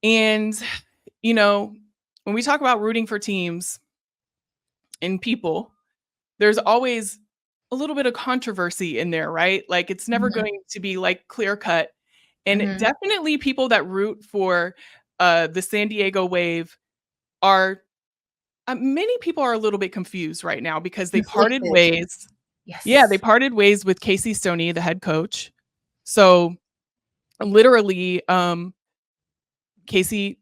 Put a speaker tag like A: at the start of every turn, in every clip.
A: And, you know, when we talk about rooting for teams and people, there's always a little bit of controversy in there, right? Like it's never
B: Mhm.
A: going to be like clear cut. And
B: Mhm.
A: definitely people that root for the San Diego Wave are many people are a little bit confused right now because they parted
B: Conflicted.
A: ways. Yeah, they
B: Yes.
A: parted ways with Casey Stoney, the head coach. So literally, Casey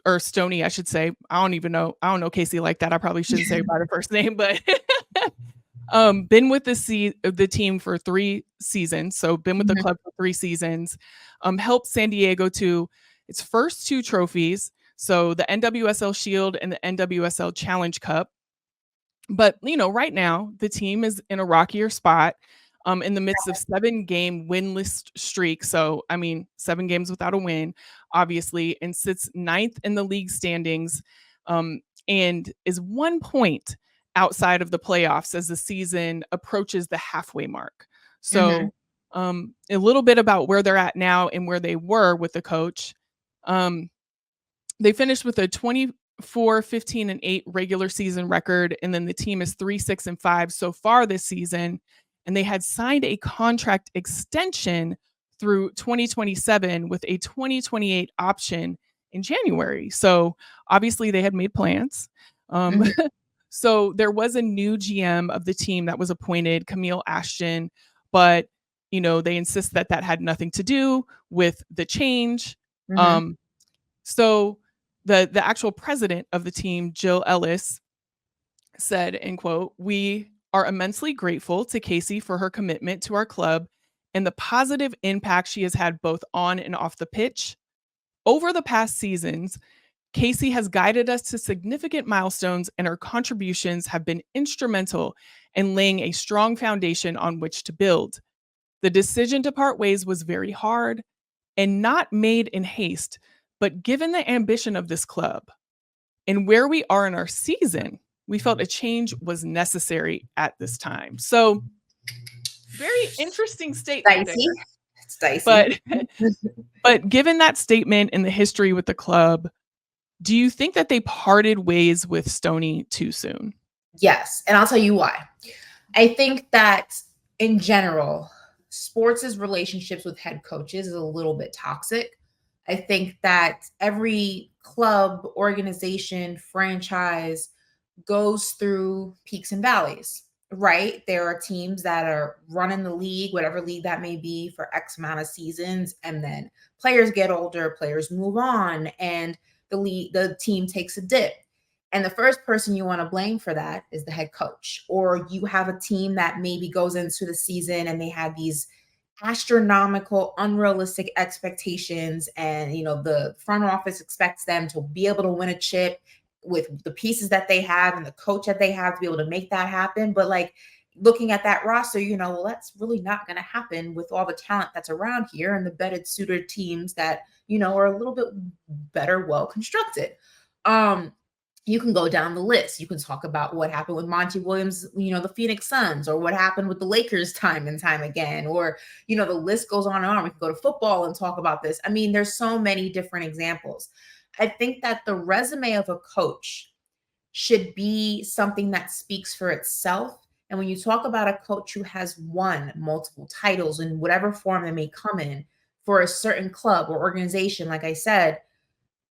A: or Stoney, I should say. I don't even know. I don't know Casey like that. I probably shouldn't say by the first name, but been with the team for 3 seasons. So been with the
B: Mhm.
A: club for 3 seasons. Helped San Diego to its first 2 trophies. So the NWSL Shield and the NWSL Challenge Cup. But, right now, the team is in a rockier spot, in the midst of 7-game winless streak. So, I mean, 7 games without a win, obviously, and sits 9th in the league standings, and is 1 point outside of the playoffs as the season approaches the halfway mark.
B: Mhm.
A: So, a little bit about where they're at now and where they were with the coach. Um, they finished with a 24, 15, and 8 regular season record, and then the team is 3, 6, and 5 so far this season. And they had signed a contract extension through 2027 with a 2028 option in January. So obviously they had made plans. Um,
B: Mhm.
A: so there was a new GM of the team that was appointed, Camille Ashton, but they insist that that had nothing to do with the change.
B: Mhm.
A: Um, so the actual president of the team, Jill Ellis, said, end quote, "We are immensely grateful to Casey for her commitment to our club and the positive impact she has had both on and off the pitch. Over the past seasons, Casey has guided us to significant milestones, and her contributions have been instrumental in laying a strong foundation on which to build. The decision to part ways was very hard and not made in haste, but given the ambition of this club and where we are in our season, we felt a change was necessary at this time." So, very interesting statement there.
B: Dicey. It's dicey.
A: But but given that statement and the history with the club, do you think that they parted ways with Stoney too soon?
B: Yes, and I'll tell you why. I think that in general, sports' relationships with head coaches is a little bit toxic. I think that every club, organization, franchise goes through peaks and valleys, right? There are teams that are running the league, whatever league that may be, for X amount of seasons, and then players get older, players move on, and the team takes a dip. And the first person you want to blame for that is the head coach. Or you have a team that maybe goes into the season and they have these astronomical, unrealistic expectations, and the front office expects them to be able to win a chip with the pieces that they have and the coach that they have to be able to make that happen. But like looking at that roster, well, that's really not going to happen with all the talent that's around here and the bedded suitor teams that are a little bit better, well constructed. um you can go down the list. You can talk about what happened with Monty Williams, the Phoenix Suns, or what happened with the Lakers time and time again, or the list goes on and on. We can go to football and talk about this. I mean, there's so many different examples. I think that the resume of a coach should be something that speaks for itself. And when you talk about a coach who has won multiple titles in whatever form they may come in for a certain club or organization, like I said,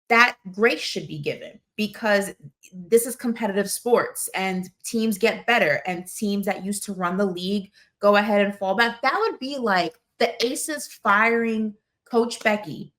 B: that grace should be given, because this is competitive sports and teams get better, and teams that used to run the league go ahead and fall back. That would be like the Aces firing Coach Becky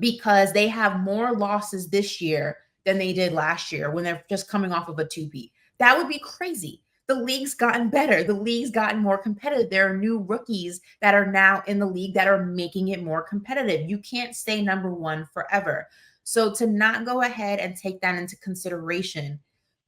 B: because they have more losses this year than they did last year when they're just coming off of a 2-peat. That would be crazy. The league's gotten better. The league's gotten more competitive. There are new rookies that are now in the league that are making it more competitive. You can't stay number one forever. So to not go ahead and take that into consideration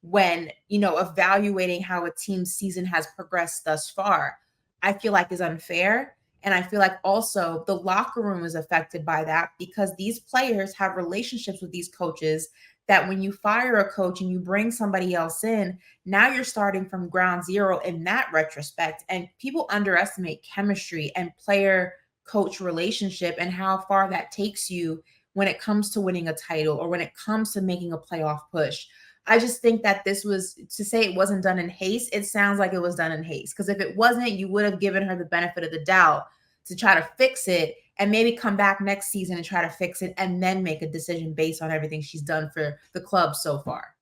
B: when, evaluating how a team's season has progressed thus far, I feel like is unfair. And I feel like also the locker room is affected by that, because these players have relationships with these coaches that when you fire a coach and you bring somebody else in, now you're starting from ground zero in that retrospect. And people underestimate chemistry and player coach relationship and how far that takes you when it comes to winning a title or when it comes to making a playoff push. I just think that this was, to say it wasn't done in haste, it sounds like it was done in haste. Because if it wasn't, you would have given her the benefit of the doubt to try to fix it and maybe come back next season and try to fix it and then make a decision based on everything she's done for the club so far.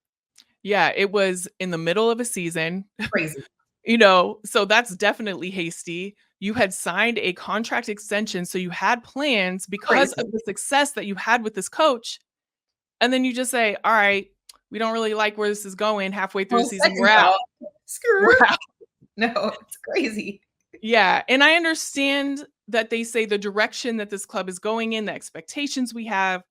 A: Yeah, it was in the middle of a season.
B: Crazy.
A: So that's definitely hasty. You had signed a contract extension, so you had plans because of the success that you had with this coach. And then you just say, all right, we don't really like where this is going. Halfway through the season, we're out.
B: Screw out. No, it's crazy.
A: Yeah. And I understand that they say the direction that this club is going in, the expectations we have,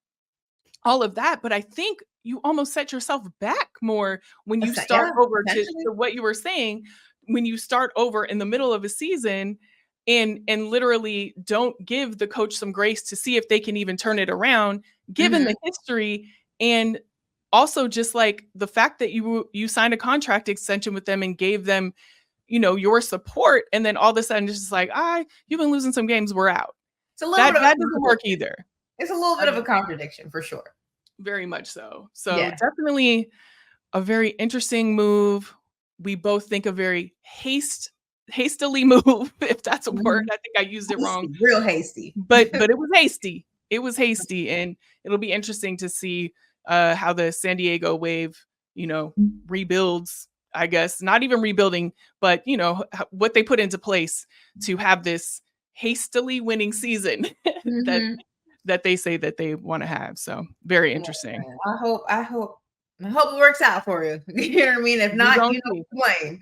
A: all of that. But I think you almost set yourself back more when you start over to what you were saying, when you start over in the middle of a season and literally don't give the coach some grace to see if they can even turn it around, given the history. And also just like the fact that you signed a contract extension with them and gave them, your support. And then all of a sudden it's just like, you've been losing some games, we're out. That doesn't work either.
B: It's a little bit of a contradiction for sure.
A: Very much so. So definitely a very interesting move. We both think a very hastily move, if that's a word. I think I used it wrong.
B: Real hasty.
A: But it was hasty. It was hasty. And it'll be interesting to see how the San Diego Wave, rebuilds, I guess. Not even rebuilding, but, what they put into place to have this hastily winning season that they say that they want to have. So very interesting.
B: I hope it works out for you. You know what I mean? If not, you know, complain.